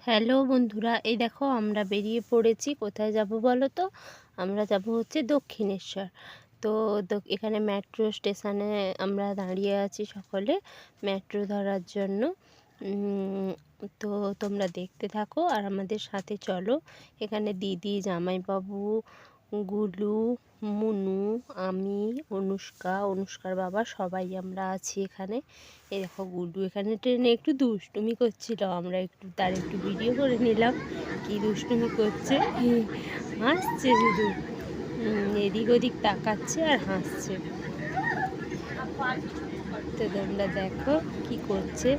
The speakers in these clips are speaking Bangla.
হ্যালো বন্ধুরা, এই দেখো আমরা বেরিয়ে পড়েছি। কোথায় যাব বলো তো? আমরা যাব হচ্ছে দক্ষিণেশ্বর। তো এখানে মেট্রো স্টেশনে আমরা দাঁড়িয়ে আছি সকলে মেট্রো ধরার জন্য। উম, তো তোমরা দেখতে থাকো আর আমাদের সাথে চলো। এখানে দিদি, জামাইবাবু, গুলু, মুনু, আমি, অনুষ্কার বাবা সবাই আমরা আছি এখানে। এই দেখো গুড্ডু এখানে ট্রেনে একটু দুষ্টুমি করছিল, আমরা তার একটু ভিডিও করে নিলাম কি দুষ্টুমি করছে। হাসছে শুধু, এদিক ওদিক তাকাচ্ছে আর হাসছে। তো তোমরা দেখো কি করছে।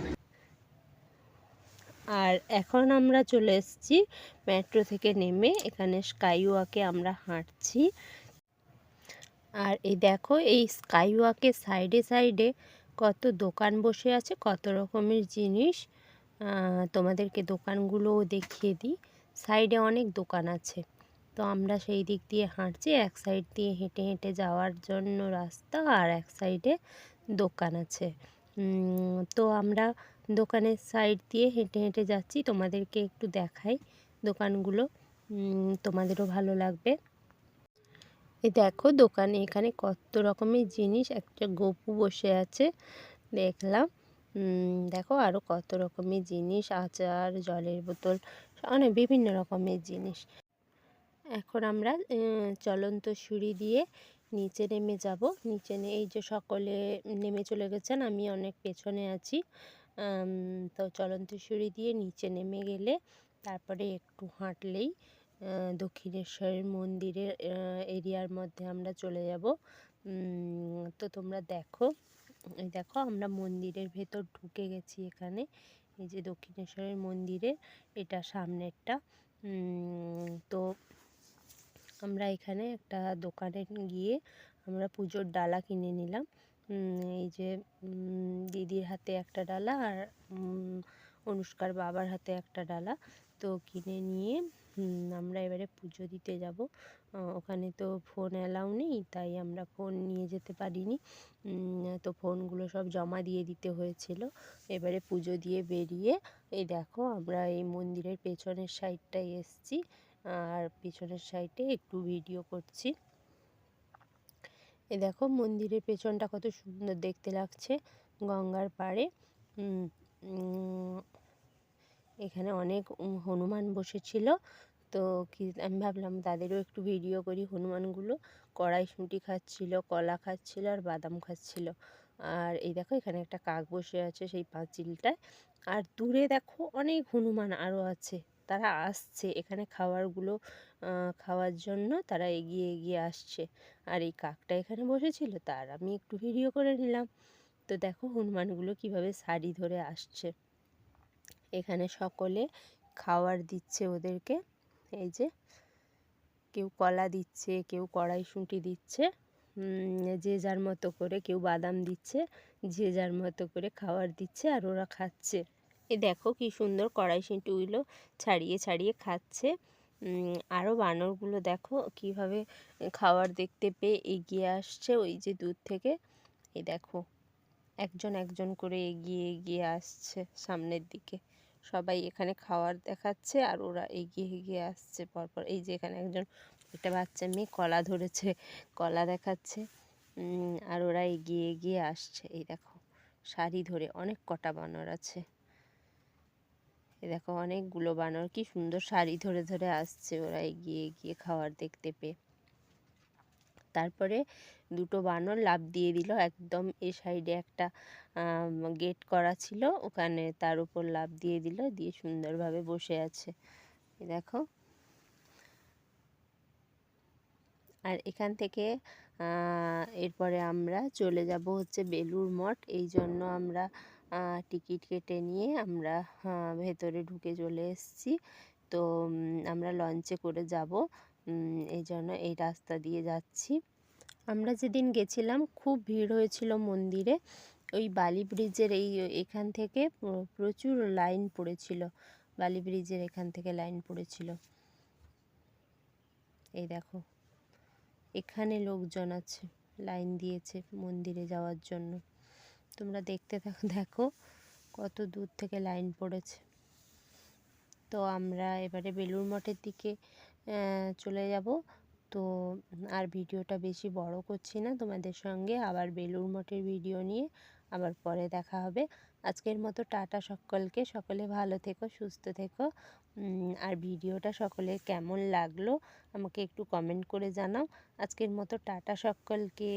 আর এখন আমরা চলে এসেছি মেট্রো থেকে নেমে, এখানে স্কাইওয়াকে আমরা হাঁটছি। আর এই দেখো এই স্কাইওয়াকের সাইডে সাইডে কত দোকান বসে আছে, কত রকমের জিনিস। তোমাদেরকে দোকানগুলোও দেখিয়ে দিই। সাইডে অনেক দোকান আছে। তো আমরা সেই দিক দিয়ে হাঁটছি, এক সাইড দিয়ে হেঁটে হেঁটে যাওয়ার জন্য রাস্তা, আর এক সাইডে দোকান আছে। তো আমরা দোকানের সাইড দিয়ে হেঁটে হেঁটে যাচ্ছি, তোমাদেরকে একটু দেখাই দোকানগুলো, তোমাদেরও ভালো লাগবে। এই দেখো দোকানে এখানে কত রকমের জিনিস, একটা গপু বসে আছে দেখলাম। দেখো আরও কত রকমের জিনিস, আচার, জলের বোতল, অনেক বিভিন্ন রকমের জিনিস। এখন আমরা চলন্ত সিঁড়ি দিয়ে নিচে নেমে যাব। এই যে সকলে নেমে চলে গেছেন, আমি অনেক পেছনে আছি। তো চলন্ত সিঁড়ি দিয়ে নিচে নেমে গেলে তারপরে একটু হাঁটলেই দক্ষিণেশ্বরের মন্দিরের এরিয়ার মধ্যে আমরা চলে যাব। তো তোমরা দেখো, এই দেখো আমরা মন্দিরের ভেতর ঢুকে গেছি। এখানে এই যে দক্ষিণেশ্বরের মন্দিরের এটা সামনেরটা। তো আমরা এখানে একটা দোকানে গিয়ে আমরা পুজোর ডালা কিনে নিলাম। এই যে দিদির হাতে একটা ডালা আর অনুষ্কার বাবার হাতে একটা ডালা। তো কিনে নিয়ে আমরা এবারে পুজো দিতে যাব। ওখানে তো ফোন অ্যালাউ নেই, তাই আমরা ফোন নিয়ে যেতে পারিনি। তো ফোনগুলো সব জমা দিয়ে দিতে হয়েছিল। এবারে পুজো দিয়ে বেরিয়ে এই দেখো আমরা এই মন্দিরের পেছনের সাইডটায় এসছি, আর পিছনের সাইডে একটু ভিডিও করছি। এই দেখো মন্দিরের পেছনটা কত সুন্দর দেখতে লাগছে, গঙ্গার পাড়ে। এখানে অনেক হনুমান বসেছিল। তো আমি ভাবলাম তাদেরও একটু ভিডিও করি। হনুমানগুলো কড়াইশুঁটি খাচ্ছিল, কলা খাচ্ছিল আর বাদাম খাচ্ছিল। আর এই দেখো এখানে একটা কাক বসে আছে সেই পাঁচিলটায়। আর দূরে দেখো অনেক হনুমান আরও আছে, তারা আসছে এখানে খাওয়ার জন্য, তারা এগিয়ে এগিয়ে আসছে। আর এই কাকটা এখানে বসেছিল, তার আমি একটু ভিডিও করে নিলাম। তো দেখো হনুমানগুলো কিভাবে সারি ধরে আসছে। এখানে সকলে খাবার দিচ্ছে ওদেরকে। এই যে কেউ কলা দিচ্ছে, কেউ কড়াইশুঁটি দিচ্ছে, যে যার মতো করে, কেউ বাদাম দিচ্ছে, যে যার মতো করে খাবার দিচ্ছে আর ওরা খাচ্ছে। এই দেখো কি সুন্দর কড়াইশুঁটিগুলো ছাড়িয়ে ছাড়িয়ে খাচ্ছে। আরও বানরগুলো দেখো কিভাবে খাবার দেখতে পেয়ে এগিয়ে আসছে ওই যে দূর থেকে। এই দেখো একজন একজন করে এগিয়ে এগিয়ে আসছে সামনের দিকে। সবাই এখানে খাবার দেখাচ্ছে আর ওরা এগিয়ে এগিয়ে আসছে পরপর। এই যে এখানে একটা বাচ্চা মেয়ে কলা ধরেছে, কলা দেখাচ্ছে। আর ওরা এগিয়ে এগিয়ে আসছে। এই দেখো সারি ধরে অনেক কটা বানর আছে। এই দেখো অনেকগুলো বানর কি সুন্দর সারি ধরে ধরে আসছে ওরা এগিয়ে এগিয়ে খাবার দেখতে পেয়ে। তারপরে দুটো বানর লাফ দিয়ে দিল একদম এ সাইডে একটা গেট করা ছিল, ওখানে তার উপর লাফ দিয়ে দিল, দিয়ে সুন্দরভাবে বসে আছে। দেখো আর এখান থেকে এরপরে আমরা চলে যাব হচ্ছে বেলুড় মঠ। এই জন্য আমরা টিকিট কেটে নিয়ে আমরা ভেতরে ঢুকে চলে এসেছি। তো আমরা লঞ্চে করে যাব, এই জন্য এই রাস্তা দিয়ে যাচ্ছি। আমরা যেদিন গেছিলাম খুব ভিড় হয়েছিল মন্দিরে। ওই বালি ব্রিজের এখান থেকে প্রচুর লাইন পড়েছিল, বালি ব্রিজের এখান থেকে লাইন পড়েছিল। এই দেখো এখানে লোকজন আছে, লাইন দিয়েছে মন্দিরে যাওয়ার জন্য। তোমরা দেখতে থাকো, দেখো কত দূর থেকে লাইন পড়েছে। তো আমরা এবারে বেলুড় মঠের দিকে চলে যাব। তো আর ভিডিওটা বেশি বড় করছি না, তোমাদের সঙ্গে আবার বেলুড় মঠের ভিডিও নিয়ে আবার পরে দেখা হবে। আজকের মতো টাটা সকলকে, সকলে ভালো থেকো, সুস্থ থেকো। আর ভিডিওটা সকলের কেমন লাগলো আমাকে একটু কমেন্ট করে জানাও। আজকের মতো টাটা সকলকে।